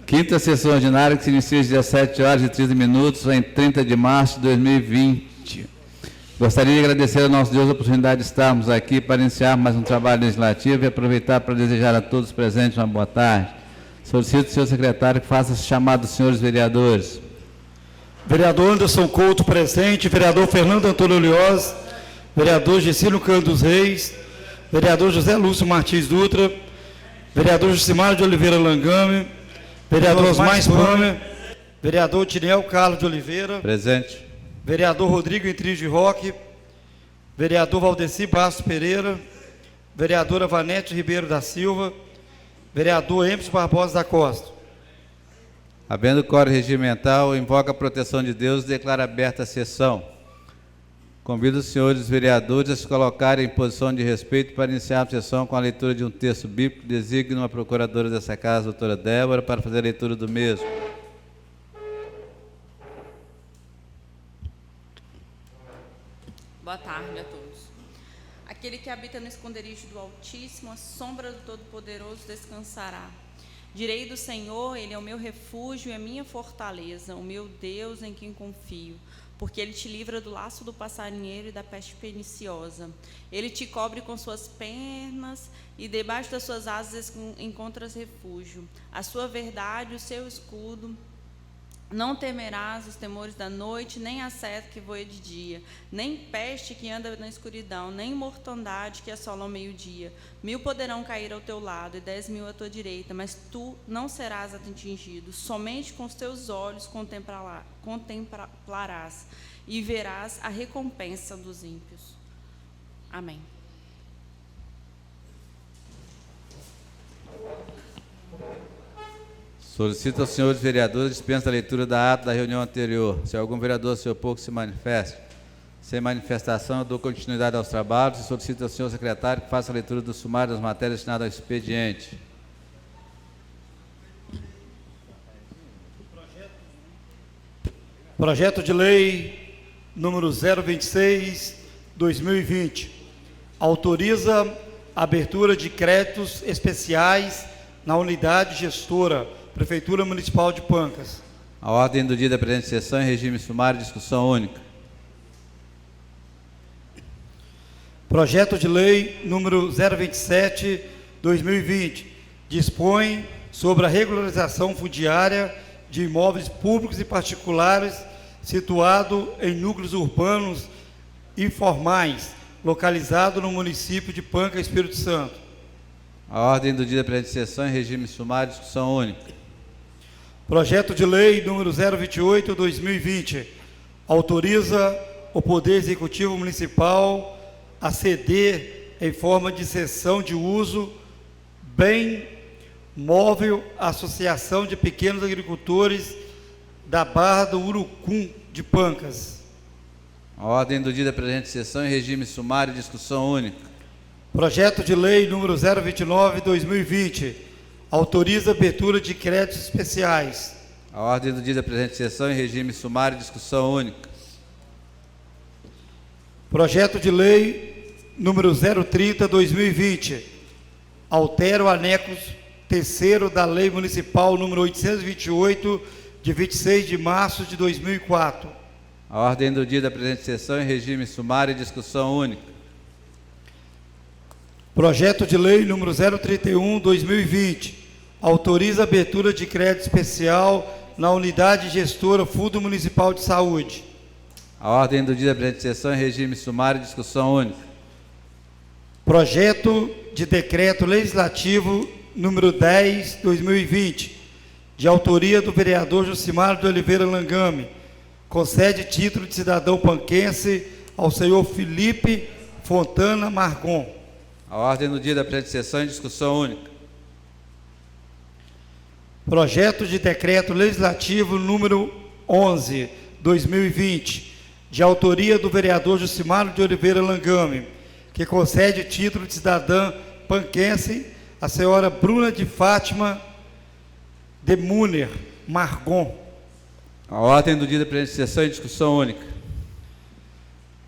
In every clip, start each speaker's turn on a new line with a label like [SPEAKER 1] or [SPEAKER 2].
[SPEAKER 1] Quinta sessão ordinária, que se inicia às 17h30, em 30 de março de 2020. Gostaria de agradecer ao nosso Deus a oportunidade de estarmos aqui para iniciar mais um trabalho legislativo e aproveitar para desejar a todos presentes uma boa tarde. Solicito ao senhor secretário que faça esse chamado dos senhores vereadores.
[SPEAKER 2] Vereador Anderson Couto presente, vereador Fernando Antônio Lioz, vereador Gessílio Cândido dos Reis, vereador José Lúcio Martins Dutra, vereador Jucimário de Oliveira Langame, vereador Osmar Spammer, vereador Tiniel Carlos de Oliveira.
[SPEAKER 1] Presente.
[SPEAKER 2] Vereador Rodrigo Intrigue Roque, vereador Valdeci Bastos Pereira, vereadora Vanete Ribeiro da Silva, vereador Emerson Barbosa da Costa.
[SPEAKER 1] Havendo quórum regimental, invoca a proteção de Deus e declara aberta a sessão. Convido os senhores vereadores a se colocarem em posição de respeito para iniciar a sessão com a leitura de um texto bíblico. Designo a procuradora dessa casa, doutora Débora, para fazer a leitura do mesmo.
[SPEAKER 3] Boa tarde a todos. Aquele que habita no esconderijo do Altíssimo, a sombra do Todo-Poderoso descansará. Direi do Senhor, Ele é o meu refúgio e a minha fortaleza, o meu Deus em quem confio. Porque Ele te livra do laço do passarinheiro e da peste perniciosa. Ele te cobre com suas penas e debaixo das suas asas encontras refúgio. A sua verdade, o seu escudo. Não temerás os temores da noite, nem a seta que voa de dia, nem peste que anda na escuridão, nem mortandade que assola ao meio-dia. 1000 poderão cair ao teu lado e 10.000 à tua direita, mas tu não serás atingido. Somente com os teus olhos contemplarás e verás a recompensa dos ímpios. Amém.
[SPEAKER 1] Solicito aos senhores vereadores dispensa a leitura da ata da reunião anterior. Se algum vereador se opor, que se manifeste. Sem manifestação, eu dou continuidade aos trabalhos e solicito ao senhor secretário que faça a leitura do sumário das matérias destinadas ao expediente.
[SPEAKER 2] Projeto de lei número 026/2020. Autoriza a abertura de créditos especiais na unidade gestora Prefeitura Municipal de Pancas.
[SPEAKER 1] A ordem do dia da presente sessão em regime sumário, discussão única.
[SPEAKER 2] Projeto de lei número 027/2020 dispõe sobre a regularização fundiária de imóveis públicos e particulares situado em núcleos urbanos informais, localizado no município de Pancas, Espírito Santo.
[SPEAKER 1] A ordem do dia da presente sessão em regime sumário, discussão única.
[SPEAKER 2] Projeto de lei número 028/2020 autoriza o Poder Executivo Municipal a ceder em forma de cessão de uso bem móvel à Associação de Pequenos Agricultores da Barra do Urucum de Pancas.
[SPEAKER 1] A ordem do dia da presente sessão em regime sumário, discussão única.
[SPEAKER 2] Projeto de lei número 029/2020 autoriza a abertura de créditos especiais.
[SPEAKER 1] A ordem do dia da presente sessão em regime sumário, discussão única.
[SPEAKER 2] Projeto de lei número 030/2020 altera o anexo 3º da Lei Municipal número 828 de 26 de março de 2004.
[SPEAKER 1] A ordem do dia da presente sessão em regime sumário, discussão única.
[SPEAKER 2] Projeto de lei número 031/2020 autoriza a abertura de crédito especial na unidade gestora Fundo Municipal de Saúde.
[SPEAKER 1] A ordem do dia da presente sessão em regime sumário, discussão única.
[SPEAKER 2] Projeto de decreto legislativo número 10/2020 de autoria do vereador Jucimário de Oliveira Langame, concede título de cidadão panquense ao senhor Felipe Fontana Margon.
[SPEAKER 1] A ordem do dia da presente sessão em discussão única.
[SPEAKER 2] Projeto de decreto legislativo número 11/2020, de autoria do vereador Jucimário de Oliveira Langame, que concede título de cidadã panquense à senhora Bruna de Fátima de Muner Margon.
[SPEAKER 1] A ordem do dia da presente sessão em discussão única.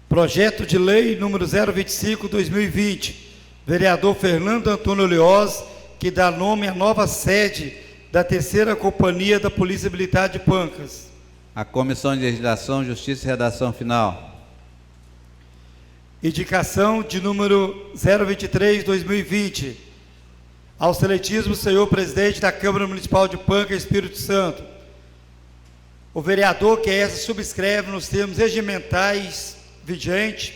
[SPEAKER 2] Projeto de lei número 025/2020, vereador Fernando Antônio Lioz, que dá nome à nova sede da Terceira Companhia da Polícia Militar de Pancas.
[SPEAKER 1] A Comissão de Legislação, Justiça e Redação Final.
[SPEAKER 2] Indicação de número 023/2020. Ao excelentíssimo senhor presidente da Câmara Municipal de Pancas, Espírito Santo. O vereador que essa subscreve nos termos regimentais vigentes,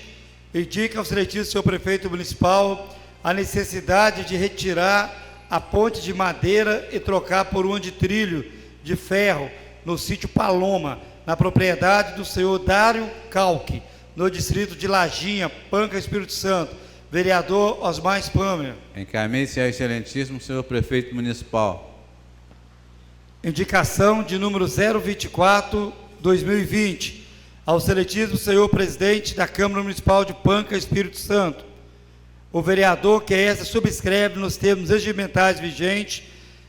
[SPEAKER 2] indica ao excelentíssimo senhor prefeito municipal a necessidade de retirar a ponte de madeira e trocar por uma de trilho de ferro no sítio Paloma, na propriedade do senhor Dário Calque, no distrito de Lajinha, Pancas, Espírito Santo. Vereador Osmar Spamer.
[SPEAKER 1] Encaminhe-se ao excelentíssimo senhor prefeito municipal.
[SPEAKER 2] Indicação de número 024/2020. Ao excelentíssimo senhor presidente da Câmara Municipal de Pancas, Espírito Santo. O vereador que essa subscreve nos termos regimentais vigentes,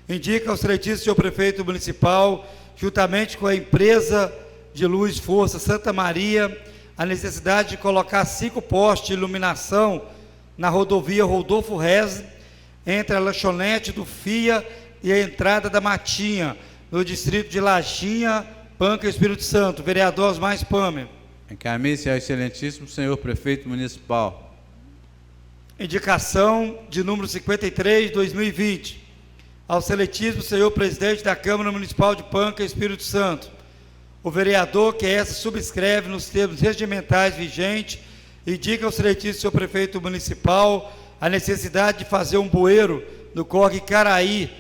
[SPEAKER 2] indica ao excelentíssimo senhor prefeito municipal, juntamente com a empresa de luz Força Santa Maria, a necessidade de colocar 5 postes de iluminação na rodovia Rodolfo Rez, entre a lanchonete do FIA e a entrada da Matinha, no distrito de Lajinha, Pancas, Espírito Santo. Vereador Osmar Spamer.
[SPEAKER 1] Encaminhe-se ao excelentíssimo senhor prefeito municipal.
[SPEAKER 2] Indicação de número 53/2020. Ao excelentíssimo senhor presidente da Câmara Municipal de Pancas, Espírito Santo. O vereador que essa subscreve nos termos regimentais vigentes, indica ao excelentíssimo senhor prefeito municipal a necessidade de fazer um bueiro no córrego Caraí,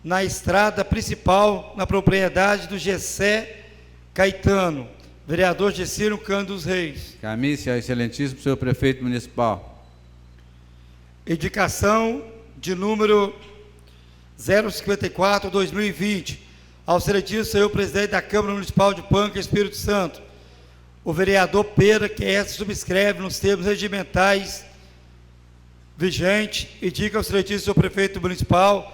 [SPEAKER 2] na estrada principal, na propriedade do Gessé Caetano. Vereador Gessino Cândido dos Reis.
[SPEAKER 1] Encaminhe-se ao excelentíssimo senhor prefeito municipal.
[SPEAKER 2] Indicação de número 054/2020. Ao excelentíssimo senhor presidente da Câmara Municipal de Pancas, Espírito Santo. O vereador Pera, que essa subscreve nos termos regimentais vigentes, indica ao excelentíssimo senhor prefeito municipal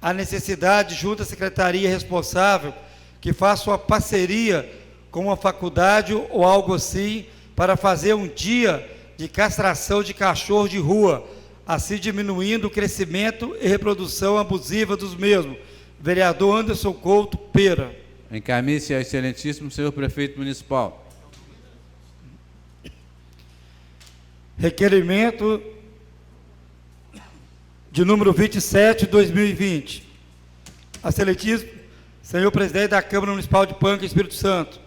[SPEAKER 2] a necessidade, junto à secretaria responsável, que faça uma parceria com uma faculdade ou algo assim, para fazer um dia de castração de cachorro de rua, assim diminuindo o crescimento e reprodução abusiva dos mesmos. Vereador Anderson Couto Pera.
[SPEAKER 1] Encaminhe-se ao excelentíssimo senhor prefeito municipal.
[SPEAKER 2] Requerimento de número 27/2020. Excelentíssimo senhor presidente da Câmara Municipal de Pancas, Espírito Santo.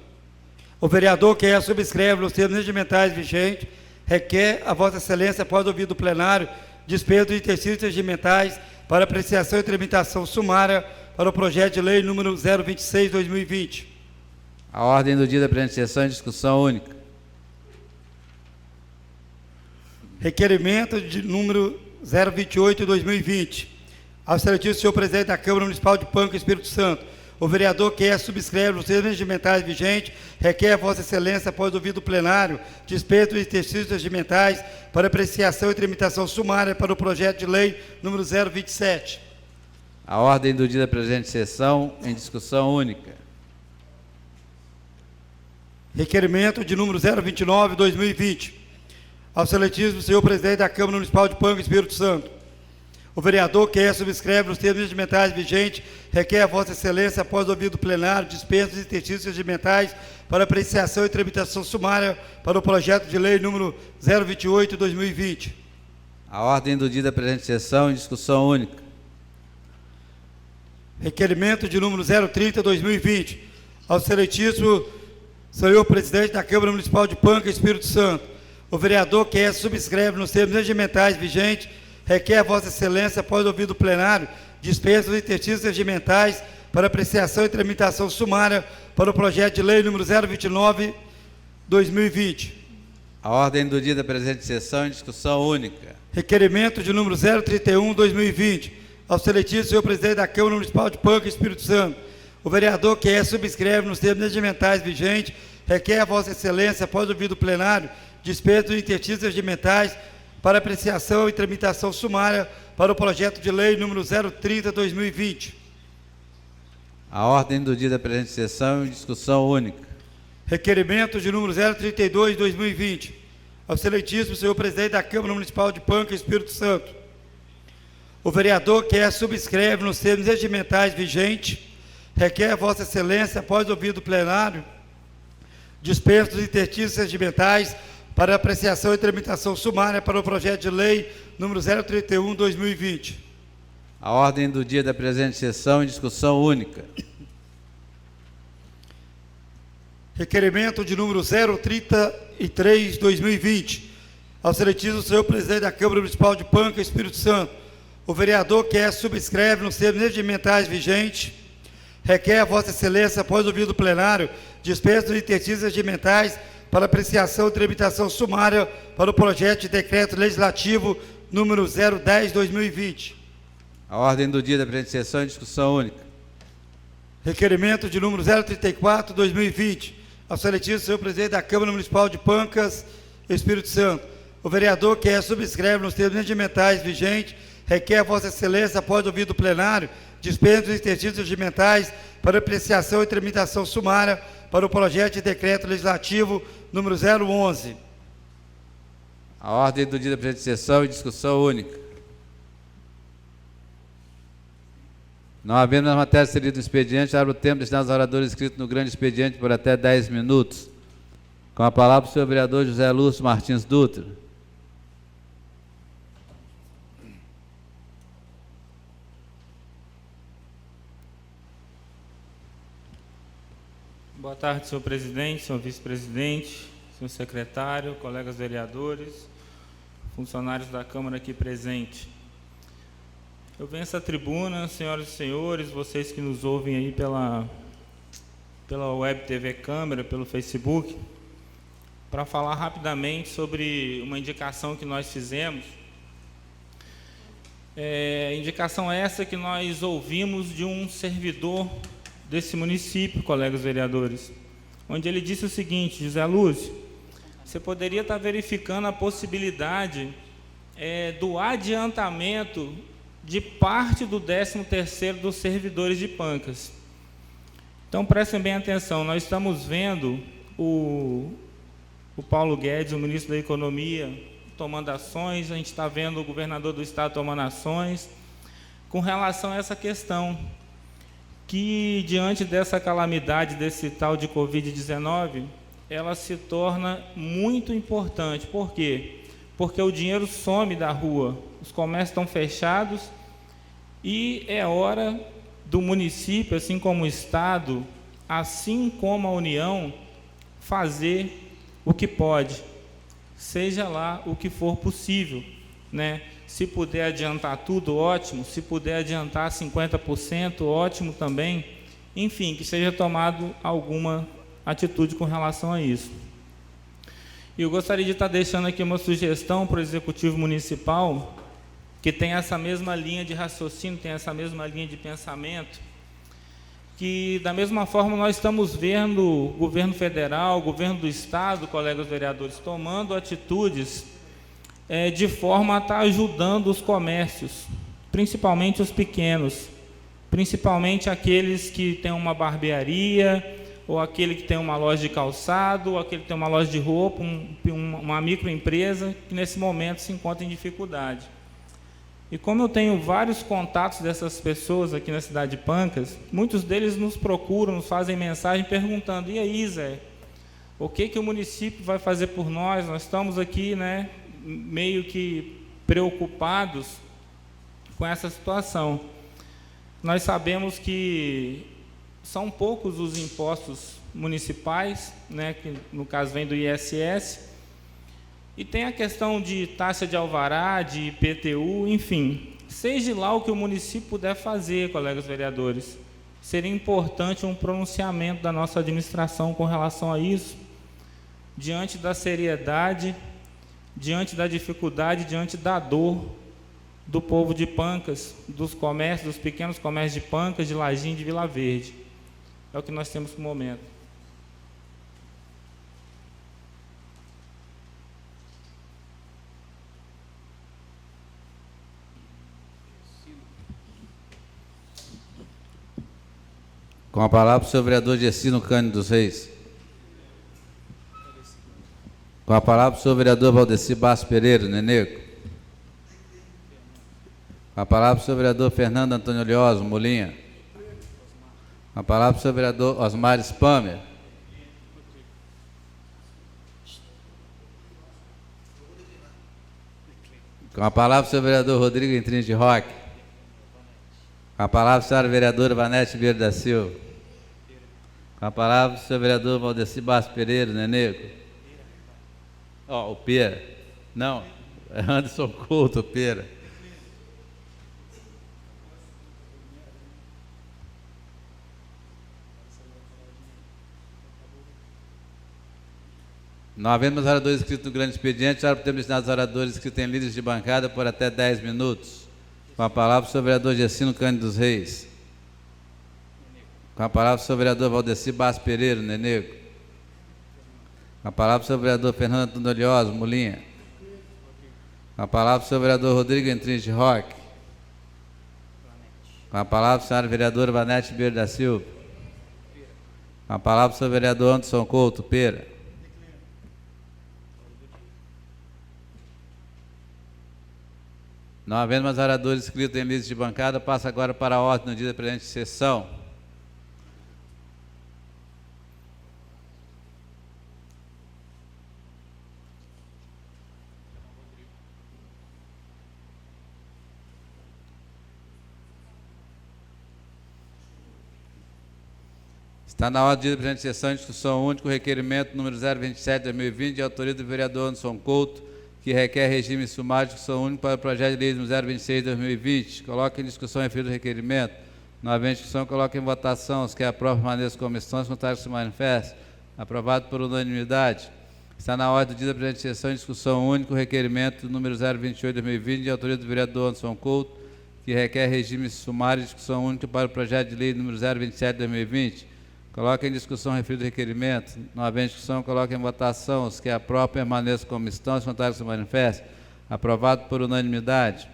[SPEAKER 2] O vereador que subscreve nos termos regimentais vigentes requer a vossa excelência, após ouvir do plenário, dispensa de exercícios regimentais para apreciação e tramitação sumária para o projeto de lei número 026/2020.
[SPEAKER 1] A ordem do dia da presente sessão em discussão única.
[SPEAKER 2] Requerimento de número 028/2020. Ao excelentíssimo senhor presidente da Câmara Municipal de Pancas, Espírito Santo. O vereador que subscreve nos termos regimentais vigentes requer a vossa excelência, após ouvir do plenário, dispensa de exercícios regimentais para apreciação e tramitação sumária para o projeto de lei número 027.
[SPEAKER 1] A ordem do dia da presente sessão em discussão única.
[SPEAKER 2] Requerimento de número 029/2020. Ao excelentíssimo senhor presidente da Câmara Municipal de Pancas, Espírito Santo. O vereador que subscreve nos termos regimentais vigentes requer a vossa excelência, após ouvir do plenário, dispensa de exercícios regimentais para apreciação e tramitação sumária para o projeto de lei número 028/2020.
[SPEAKER 1] A ordem do dia da presente sessão em discussão única.
[SPEAKER 2] Requerimento de número 030/2020. Ao excelentíssimo senhor presidente da Câmara Municipal de Pancas, Espírito Santo. O vereador que subscreve nos termos regimentais vigentes requer a vossa excelência, após ouvir do plenário, dispensa dos exercícios regimentais para apreciação e tramitação sumária para o projeto de lei número 029/2020.
[SPEAKER 1] A ordem do dia da presente sessão em discussão única.
[SPEAKER 2] Requerimento de número 031/2020. Ao excelentíssimo senhor presidente da Câmara Municipal de Pancas, Espírito Santo. O vereador que subscreve nos termos regimentais vigentes requer a vossa excelência, após ouvir do plenário, dispensa dos exercícios regimentais para apreciação e tramitação sumária para o projeto de lei número 030/2020.
[SPEAKER 1] A ordem do dia da presente sessão em discussão única.
[SPEAKER 2] Requerimento de número 032/2020. Ao excelentíssimo senhor presidente da Câmara Municipal de Pancas, Espírito Santo. O vereador que subscreve nos termos regimentais vigentes requer a Vossa Excelência, após ouvido o plenário, dispensa dos interstícios regimentais para apreciação e tramitação sumária para o projeto de lei número 031/2020.
[SPEAKER 1] A ordem do dia da presente sessão em discussão única.
[SPEAKER 2] Requerimento de número 033/2020. Ao seletivo senhor presidente da Câmara Municipal de Pancas, Espírito Santo, o vereador que subscreve nos termos regimentais vigentes requer a Vossa Excelência, após ouvido o plenário, dispensa dos interstícios regimentais para apreciação e tramitação sumária para o projeto de decreto legislativo número 010/2020.
[SPEAKER 1] A ordem do dia da presente sessão em discussão única.
[SPEAKER 2] Requerimento de número 034/2020. Ao seletivo senhor presidente da Câmara Municipal de Pancas, Espírito Santo, o vereador que subscreve nos termos regimentais vigentes requer a Vossa Excelência, após ouvido o plenário, dispensa dos interstícios regimentais para apreciação e tramitação sumária para o projeto de decreto legislativo número 011.
[SPEAKER 1] A ordem do dia da presente sessão em discussão única. Não havendo as matérias inseridas no expediente, abre o tempo destinado aos oradores inscritos no grande expediente por até 10 minutos. Com a palavra o senhor vereador José Lúcio Martins Dutra.
[SPEAKER 4] Boa tarde, senhor presidente, senhor vice-presidente, senhor secretário, colegas vereadores, funcionários da Câmara aqui presentes. Eu venho a essa tribuna, senhoras e senhores, vocês que nos ouvem aí pela Web TV Câmara, pelo Facebook, para falar rapidamente sobre uma indicação que nós fizemos. Indicação essa que nós ouvimos de um servidor desse município, colegas vereadores, onde ele disse o seguinte: José Lúcio, você poderia estar verificando a possibilidade do adiantamento de parte do 13º dos servidores de Pancas. Então, prestem bem atenção, nós estamos vendo o Paulo Guedes, o ministro da Economia, tomando ações, a gente está vendo o governador do estado tomando ações com relação a essa questão, que diante dessa calamidade, desse tal de Covid-19, ela se torna muito importante. Por quê? Porque o dinheiro some da rua, os comércios estão fechados e é hora do município, assim como o Estado, assim como a União, fazer o que pode, seja lá o que for possível, né? Se puder adiantar tudo, ótimo. Se puder adiantar 50%, ótimo também. Enfim, que seja tomado alguma atitude com relação a isso. E eu gostaria de estar deixando aqui uma sugestão para o Executivo Municipal, que tem essa mesma linha de raciocínio, tem essa mesma linha de pensamento, que da mesma forma nós estamos vendo o governo federal, o governo do estado, colegas vereadores, tomando atitudes de forma a estar ajudando os comércios, principalmente os pequenos, principalmente aqueles que têm uma barbearia, ou aquele que tem uma loja de calçado, ou aquele que tem uma loja de roupa, uma microempresa que nesse momento se encontra em dificuldade. E como eu tenho vários contatos dessas pessoas aqui na cidade de Pancas, muitos deles nos procuram, nos fazem mensagem perguntando: e aí, Zé, o que o município vai fazer por nós? Nós estamos aqui, né, meio que preocupados com essa situação. Nós sabemos que são poucos os impostos municipais, né, que no caso vem do ISS, e tem a questão de taxa de alvará, de IPTU, enfim, seja lá o que o município puder fazer, colegas vereadores, seria importante um pronunciamento da nossa administração com relação a isso, diante da seriedade, diante da dificuldade, diante da dor do povo de Pancas, dos comércios, dos pequenos comércios de Pancas, de Lajinha e de Vila Verde. É o que nós temos no momento.
[SPEAKER 1] Com a palavra o senhor vereador Gessino Cândido dos Reis. Com a palavra o senhor vereador Valdeci Basso Pereira, Nenego. Com a palavra o senhor vereador Fernando Antônio Lioso, Molinha. Com a palavra o senhor vereador Osmar Spamer. Com a palavra o senhor vereador Rodrigo Entrins de Roque. Com a palavra a senhora vereadora Vanete Vieira da Silva. Com a palavra o senhor vereador Valdeci Bastos Pereira, Nenego. Ó, o Pera. Não, é Anderson Couto, o Pera. Não havendo mais oradores inscritos no grande expediente, já podemos ensinar os oradores inscritos em líderes de bancada por até 10 minutos. Com a palavra o senhor vereador Gessino Cândido dos Reis. Com a palavra o senhor vereador Valdeci Bastos Pereira, Nenego. Com a palavra o senhor vereador Fernando Antônio Lioso, Molinha. Com a palavra o senhor vereador Rodrigo Entrins de Roque. Com a palavra a senhora vereadora Vanete Vieira da Silva. Com a palavra o senhor vereador Anderson Couto, Pera. Não havendo mais oradores inscritos em lista de bancada, passa agora para a ordem no dia da presente sessão. Está na ordem do dia da presente sessão em discussão única o requerimento número 027/2020, de autoria do vereador Anderson Couto, que requer regime sumário de discussão única para o projeto de lei número 026/2020. Coloque em discussão referido requerimento. Não havendo discussão, coloque em votação. Os que aprovam, permaneçam como estão, os contrários se manifestem. Aprovado por unanimidade. Está na ordem do dia da presente sessão em discussão única o requerimento número 028/2020, de autoria do vereador Anderson Couto, que requer regime sumário de discussão única para o projeto de lei número 027/2020. Coloque em discussão referido requerimento. Não havendo discussão, coloque em votação. Os que aprovam, permaneçam como estão, os contrários se manifestem. Aprovado por unanimidade.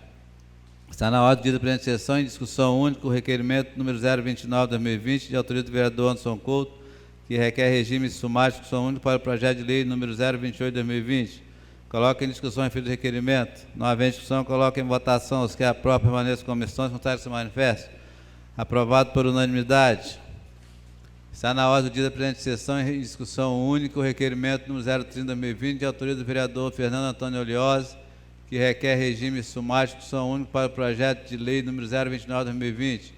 [SPEAKER 1] Está na ordem do dia da presente sessão em discussão única o requerimento número 029/2020, de autoria do vereador Anderson Couto, que requer regime sumário de discussão única para o projeto de lei número 028/2020. Coloque em discussão referido requerimento. Não havendo discussão, coloque em votação. Os que aprovam, permaneçam como estão, os contrários se manifestem. Aprovado por unanimidade. Está na ordem do dia da presente sessão em discussão única o requerimento número 030/2020, de autoria do vereador Fernando Antônio Lioso, que requer regime sumário de discussão única para o projeto de lei número 029/2020.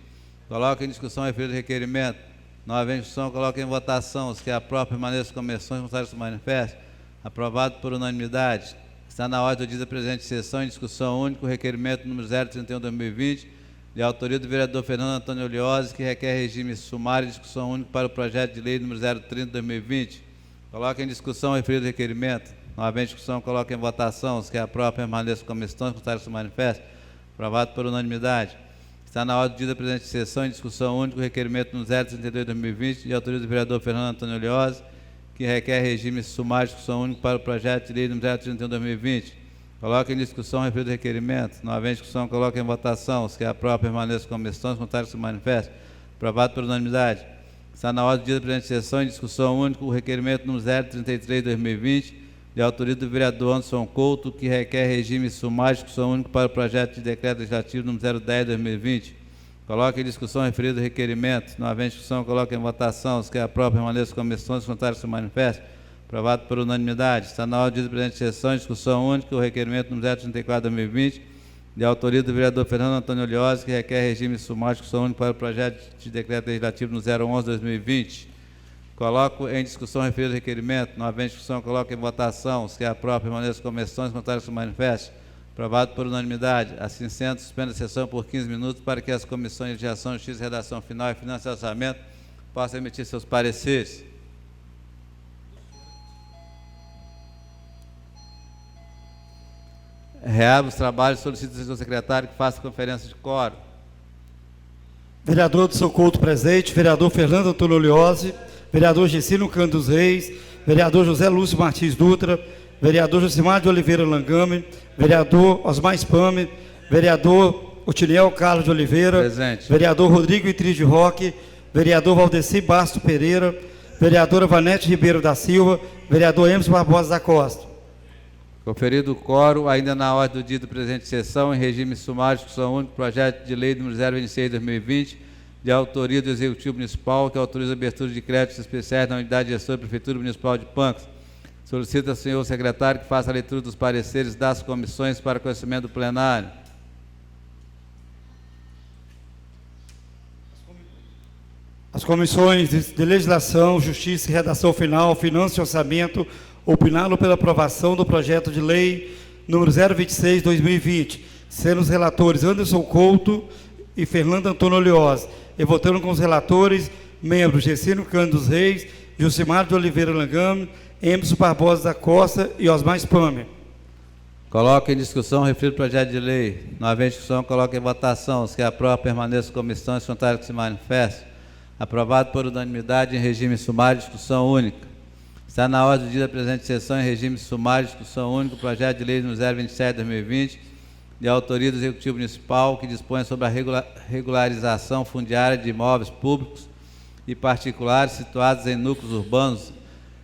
[SPEAKER 1] Coloque em discussão referido requerimento. Não havendo discussão, coloque em votação. Os que aprovam, permaneçam como estão, os contrários se manifestem. Aprovado por unanimidade. Está na ordem do dia da presente sessão em discussão única o requerimento número 031/2020, de autoria do vereador Fernando Antônio Lioso, que requer regime sumário de discussão única para o projeto de lei número 030/2020. Coloque em discussão o referido requerimento. Não havendo discussão, coloque em votação. Os que aprovam, permaneçam como estão, os contrários se manifestem. Aprovado por unanimidade. Está na ordem do dia da presente sessão em discussão única o requerimento número 032/2020, de autoria do vereador Fernando Antônio Lioso, que requer regime sumário de discussão única para o projeto de lei número 031/2020. Coloque em discussão o referido requerimento. Não havendo discussão, coloque em votação. Os que aprovam, permaneçam como estão, os contrários se manifestem. Aprovado por unanimidade. Está na ordem do dia da presente sessão em discussão única o requerimento número 033/2020, de autoria do vereador Anderson Couto, que requer regime sumário de discussão única para o projeto de decreto legislativo número 010/2020. Coloque em discussão o referido requerimento. Não havendo discussão, coloque em votação. Os que aprovam, permaneçam como estão, os contrários se manifestem. Aprovado por unanimidade. Está na ordem do dia da presente sessão em discussão única o requerimento número 034/2020, de autoria do vereador Fernando Antônio Lioso, que requer regime sumário de discussão única para o projeto de decreto legislativo no 011/2020. Coloco em discussão o referido requerimento. Não havendo discussão, coloco em votação. Os que aprovam, permaneçam como estão, os contrários se manifestem. Aprovado por unanimidade. Assim sendo, suspendo a sessão por 15 minutos para que as comissões de Legislação, Justiça, Redação Final e Finanças e Orçamento possam emitir seus pareceres. Reabre os trabalhos, solicito ao senhor secretário que faça conferência de quórum.
[SPEAKER 2] Vereador Anderson Couto presente, vereador Fernando Antônio Lioso, vereador Gessino Cândido dos Reis, vereador José Lúcio Martins Dutra, vereador Josimar de Oliveira Langame, vereador Osmar Spamer, vereador Otiniel Carlos de Oliveira,
[SPEAKER 1] presente.
[SPEAKER 2] Vereador Rodrigo Entrins de Roque, vereador Valdeci Bastos Pereira, vereadora Vanete Ribeiro da Silva, vereador Emerson Barbosa da Costa.
[SPEAKER 1] Conferido o quórum, ainda na ordem do dia da presente sessão, em regime sumário, discussão única, projeto de lei número 026/2020, de autoria do Executivo Municipal, que autoriza a abertura de créditos especiais na unidade gestora da Prefeitura Municipal de Pancas. Solicita ao senhor secretário que faça a leitura dos pareceres das comissões para conhecimento do plenário.
[SPEAKER 2] As comissões de Legislação, Justiça e Redação Final, Finanças e Orçamento opinaram pela aprovação do projeto de lei número 026/2020, sendo os relatores Anderson Couto e Fernando Antônio Olioz, e votando com os relatores membros Gessino Cândido dos Reis, Jucimar de Oliveira Langame, Emerson Barbosa da Costa e Osmar Spamer.
[SPEAKER 1] Coloca em discussão o referido projeto de lei. Não havendo discussão, coloca em votação. Os que aprovam, permaneçam como estão, os contrários que se manifestem. Aprovado por unanimidade em regime sumário, discussão única. Está na ordem do dia da presente sessão, em regime sumário, discussão única, o projeto de lei número 027/2020, de autoria do Executivo Municipal, que dispõe sobre a regularização fundiária de imóveis públicos e particulares situados em núcleos urbanos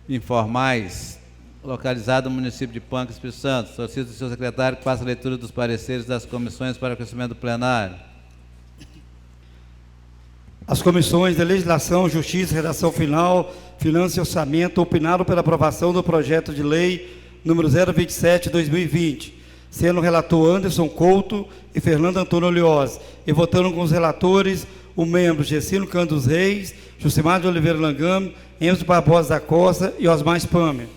[SPEAKER 1] informais, localizado no município de Pancas, Espírito Santo. Solicito ao senhor secretário que faça a leitura dos pareceres das comissões para conhecimento do plenário.
[SPEAKER 2] As comissões de Legislação, Justiça, Redação Final, Finanças e Orçamento opinaram pela aprovação do projeto de lei número 027/2020, sendo o relator Anderson Couto e Fernando Antônio Olioz, e votando com os relatores o membro Gessino Cândido dos Reis, Jucimar de Oliveira Langame, Emerson Barbosa da Costa e Osmar Spamer.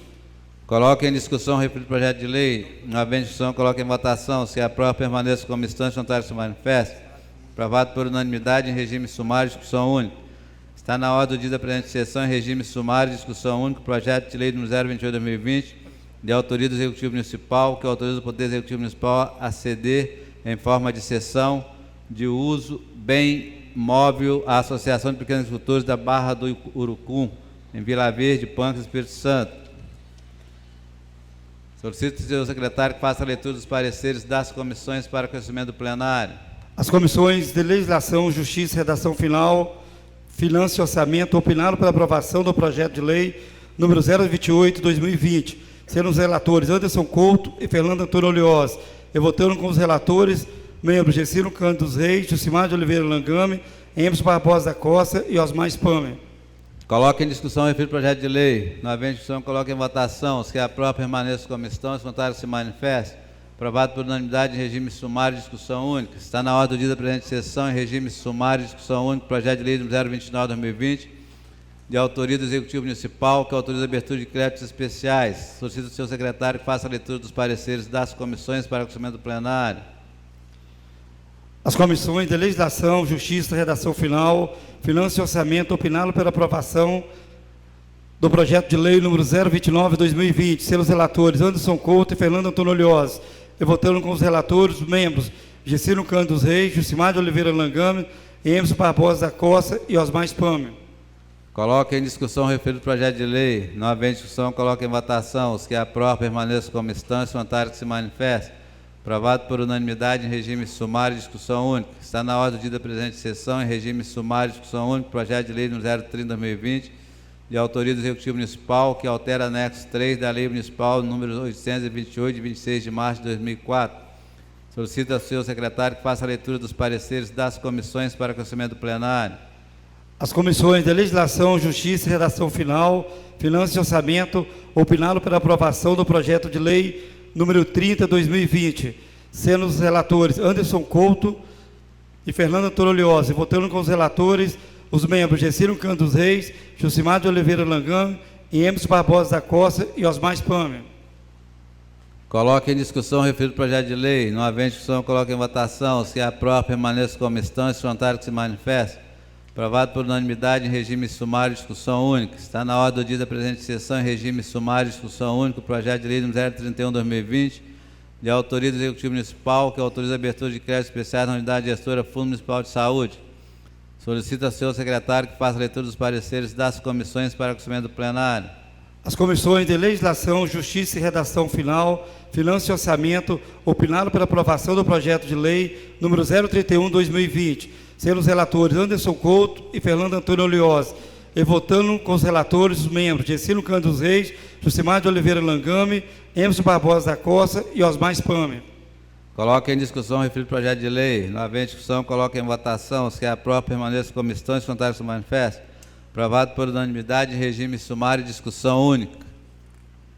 [SPEAKER 1] Coloque em discussão o referido projeto de lei. Não havendo discussão, coloque em votação. Se aprova, permaneça como estão, os contrários se manifestem. Aprovado por unanimidade em regime sumário, discussão única. Está na ordem do dia da presente sessão, em regime sumário, discussão única, projeto de lei número 028/2020, de autoria do Executivo Municipal, que autoriza o Poder Executivo Municipal a ceder, em forma de cessão de uso, bem móvel à Associação de Pequenos Agricultores da Barra do Urucum, em Vila Verde, Pancas, Espírito Santo. Solicito ao senhor secretário que faça a leitura dos pareceres das comissões para conhecimento do plenário.
[SPEAKER 2] As comissões de Legislação, Justiça e Redação Final, Finanças e Orçamento opinaram pela aprovação do projeto de lei número 028/2020, sendo os relatores Anderson Couto e Fernando Antônio Olioz, e votando com os relatores membros Gessino Cândido dos Reis, Jucimar de Oliveira Langame, Emerson Barbosa da Costa e Osmar Spamer.
[SPEAKER 1] Coloque em discussão o referido projeto de lei. Não havendo discussão, coloque em votação. Os que aprovam, permaneçam como estão, os contrários se manifestem. Aprovado por unanimidade em regime sumário, discussão única. Está na ordem do dia da presente sessão, em regime sumário, discussão única, projeto de lei número 029/2020, de autoria do Executivo Municipal, que autoriza a abertura de créditos especiais. Solicito ao senhor secretário que faça a leitura dos pareceres das comissões para conhecimento do plenário.
[SPEAKER 2] As comissões de Legislação, Justiça, Redação Final, Finanças e Orçamento opinaram pela aprovação do projeto de lei número 029/2020, sendo os relatores Anderson Couto e Fernando Antônio Olioz, e votando com os relatores os membros Gessino Cândido dos Reis, Jucimar de Oliveira Langame, Emerson Barbosa da Costa e Osmar Spamer.
[SPEAKER 1] Coloque em discussão o referido projeto de lei. Não havendo discussão, coloque em votação. Os que aprovam, permaneçam como estão, os contrários que se manifestem. Aprovado por unanimidade em regime sumário, discussão única. Está na ordem do dia da presente sessão, em regime sumário, discussão única, projeto de lei número 030/2020, de autoria do Executivo Municipal, que altera anexo 3 da Lei Municipal número 828, de 26 de março de 2004. Solicito ao senhor secretário que faça a leitura dos pareceres das comissões para conhecimento do plenário.
[SPEAKER 2] As comissões de Legislação, Justiça e Redação Final, Finanças e Orçamento opinaram pela aprovação do projeto de lei número 30/2020, sendo os relatores Anderson Couto e Fernando Antônio Olioz, e votando com os relatores os membros Gessino Cândido dos Reis, Jucimar de Oliveira Langame, Emerson Barbosa da Costa e Osmar Spamer.
[SPEAKER 1] Coloque em discussão o referido projeto de lei. Não havendo discussão, coloque em votação. Os que aprovam, permaneçam como estão, os contrários que se manifestem. Aprovado por unanimidade em regime sumário, discussão única. Está na ordem do dia da presente sessão, em regime sumário, discussão única, o projeto de lei número 031/2020, de autoria do Executivo Municipal, que autoriza a abertura de créditos especiais na unidade gestora Fundo Municipal de Saúde. Solicito ao senhor secretário que faça a leitura dos pareceres das comissões para conhecimento do plenário.
[SPEAKER 2] As comissões de Legislação, Justiça e Redação Final, Finanças e Orçamento opinaram pela aprovação do projeto de lei número 031/2020, sendo os relatores Anderson Couto e Fernando Antônio Olioz, e votando com os relatores os membros Gessino Cândido dos Reis, Jucimar de Oliveira Langame, Emerson Barbosa da Costa e Osmar Spamer.
[SPEAKER 1] Coloque em discussão o referido projeto de lei. Não havendo discussão, coloque em votação. Os que aprovam, permaneçam como estão. Os contrários se manifestam. Aprovado por unanimidade, regime sumário e discussão única.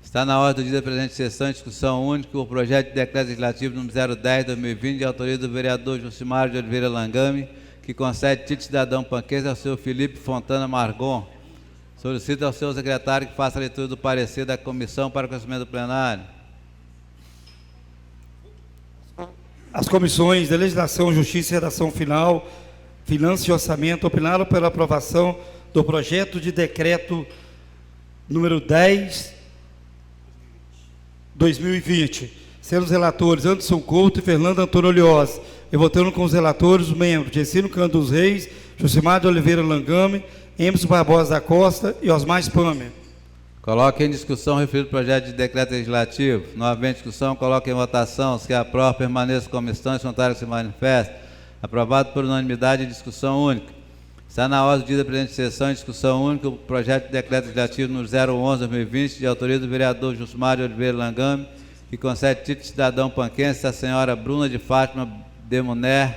[SPEAKER 1] Está na ordem do dia da presente sessão em discussão única o projeto de decreto legislativo número 010/2020, de autoria do vereador Jucimar de Oliveira Langame, que concede título de cidadão panquense ao senhor Felipe Fontana Margon. Solicita ao senhor secretário que faça a leitura do parecer da comissão para o conhecimento do plenário.
[SPEAKER 2] As comissões de Legislação, Justiça e Redação Final, Finanças e Orçamento opinaram pela aprovação do projeto de decreto número 10/2020, sendo os relatores Anderson Couto e Fernando Antônio Olioz, e votando com os relatores os membros Gessino Cândido dos Reis, Jucimar de Oliveira Langame, Emerson Barbosa da Costa e Osmar Spamer.
[SPEAKER 1] Coloque em discussão o referido projeto de decreto legislativo. Não havendo discussão, coloque em votação. Os que aprovam, permaneçam como estão. Os contrários se manifestam. Aprovado por unanimidade em discussão única. Está na ordem do dia da presente sessão em discussão única o projeto de decreto legislativo número 011/2020, de autoria do vereador Jucimar de Oliveira Langame, que concede título de cidadão panquense à senhora Bruna de Fátima Demuner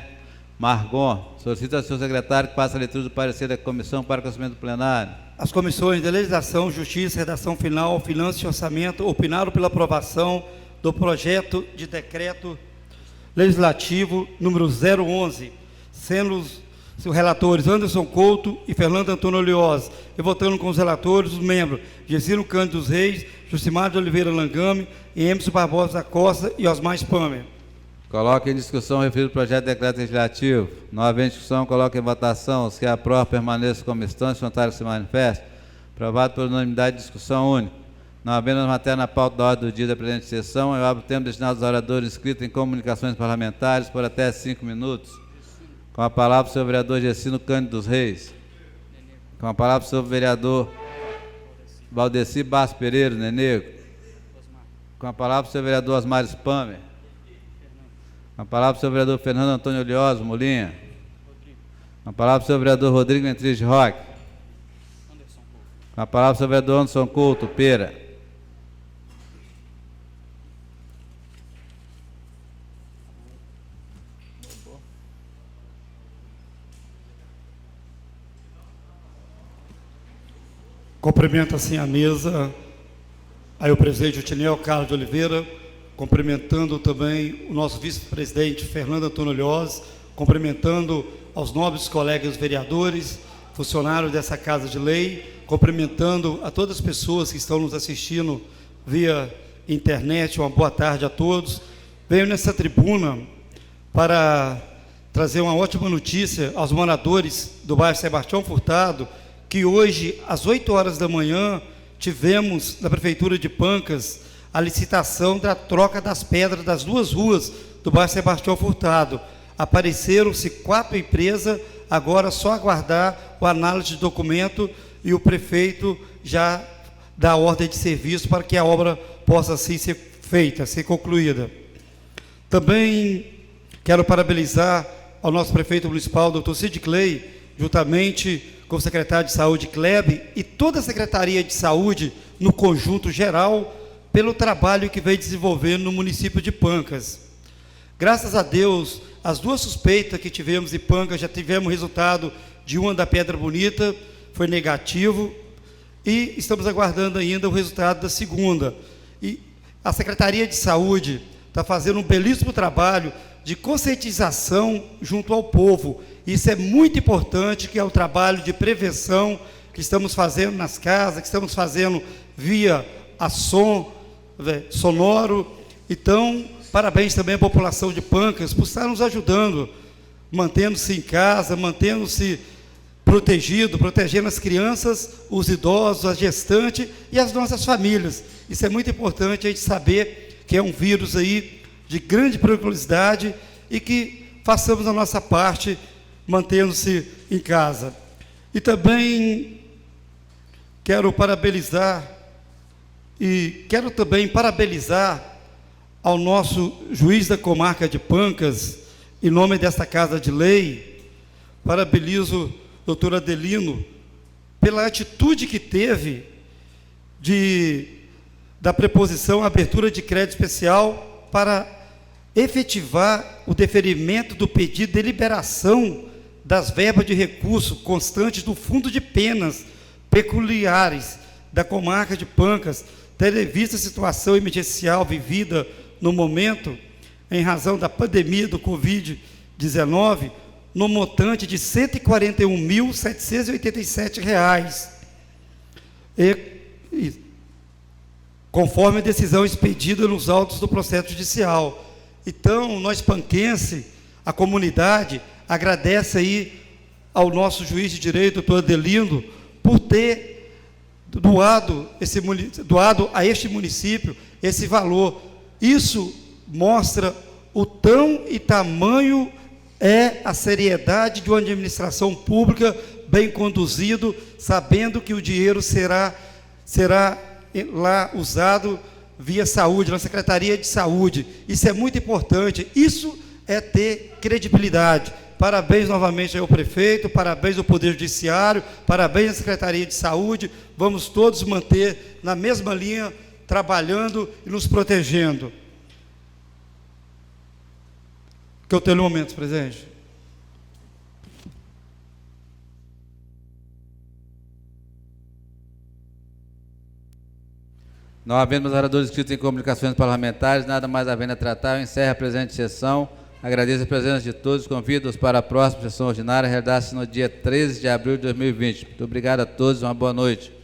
[SPEAKER 1] Margon. Solicita ao senhor secretário que faça a leitura do parecer da comissão para o conhecimento do plenário.
[SPEAKER 2] As comissões de Legislação, Justiça, Redação Final, Finanças e Orçamento opinaram pela aprovação do projeto de decreto legislativo número 011, sendo os relatores Anderson Couto e Fernando Antônio Olioz, e votando com os relatores os membros Gessino Cândido dos Reis, Jucimar de Oliveira Langame, Emerson Barbosa da Costa e Osmar Spamer.
[SPEAKER 1] Coloque em discussão o referido projeto de decreto legislativo. Não havendo discussão, coloque em votação. Os que aprovam, permaneçam como estão. Os contrários se manifestam. Aprovado por unanimidade, discussão única. Não havendo as matérias na pauta da ordem do dia da presente sessão, eu abro o tempo destinado aos oradores inscritos em comunicações parlamentares por até 5 minutos. Com a palavra o senhor vereador Gessino Cândido dos Reis. Com a palavra o senhor vereador Valdeci Bastos Pereira, Nenego. Com a palavra o senhor vereador Osmar Spamer. Com a palavra o senhor vereador Fernando Antônio Olioz Molinha. Com a palavra o senhor vereador Rodrigo Ventres Roque. Com a palavra o senhor vereador Anderson Couto Pera.
[SPEAKER 2] Cumprimento assim a mesa, aí o presidente Otinel Carlos de Oliveira, cumprimentando também o nosso vice-presidente Fernando Antônio Olioz, cumprimentando aos nobres colegas vereadores, funcionários dessa Casa de Lei, cumprimentando a todas as pessoas que estão nos assistindo via internet. Uma boa tarde a todos. Venho nessa tribuna para trazer uma ótima notícia aos moradores do bairro Sebastião Furtado, que hoje, às 8 horas da manhã, tivemos na Prefeitura de Pancas a licitação da troca das pedras das 2 ruas do bairro Sebastião Furtado. Apareceram-se 4 empresas, agora só aguardar a análise de documento e o prefeito já dá ordem de serviço para que a obra possa assim ser feita, ser concluída. Também quero parabenizar ao nosso prefeito municipal, doutor Cid Clay, juntamente com o secretário de Saúde, Klebe, e toda a Secretaria de Saúde, no conjunto geral, pelo trabalho que vem desenvolvendo no município de Pancas. Graças a Deus, as 2 suspeitas que tivemos em Pancas, já tivemos resultado de uma da Pedra Bonita, foi negativo, e estamos aguardando ainda o resultado da segunda. E a Secretaria de Saúde está fazendo um belíssimo trabalho de conscientização junto ao povo. Isso é muito importante, que é o trabalho de prevenção que estamos fazendo nas casas, que estamos fazendo via a sonoro. Então, parabéns também à população de Pancas por estar nos ajudando, mantendo-se em casa, mantendo-se protegido, protegendo as crianças, os idosos, a gestante e as nossas famílias. Isso é muito importante a gente saber que é um vírus aí de grande periculosidade e que façamos a nossa parte mantendo-se em casa. E também quero parabenizar ao nosso juiz da comarca de Pancas, em nome desta Casa de Lei. Parabenizo o doutor Adelino pela atitude que teve da preposição abertura de crédito especial para efetivar o deferimento do pedido de liberação das verbas de recurso constantes do Fundo de Penas Peculiares da comarca de Pancas, tendo em vista a situação emergencial vivida no momento, em razão da pandemia do Covid-19, no montante de R$ 141.787, conforme a decisão expedida nos autos do processo judicial. Então, nós panquense, a comunidade, agradece aí ao nosso juiz de direito, doutor Adelindo, por ter doado a este município esse valor. Isso mostra o tão e tamanho é a seriedade de uma administração pública bem conduzido, sabendo que o dinheiro será lá usado via saúde, na Secretaria de Saúde. Isso é muito importante, isso é ter credibilidade. Parabéns novamente ao prefeito, parabéns ao Poder Judiciário, parabéns à Secretaria de Saúde. Vamos todos manter na mesma linha, trabalhando e nos protegendo. Que eu tenho um momento, presidente.
[SPEAKER 1] Não havendo mais oradores inscritos em comunicações parlamentares, nada mais havendo a tratar, eu encerro a presente sessão. Agradeço a presença de todos, convido-os para a próxima sessão ordinária, realizar-se no dia 13 de abril de 2020. Muito obrigado a todos, uma boa noite.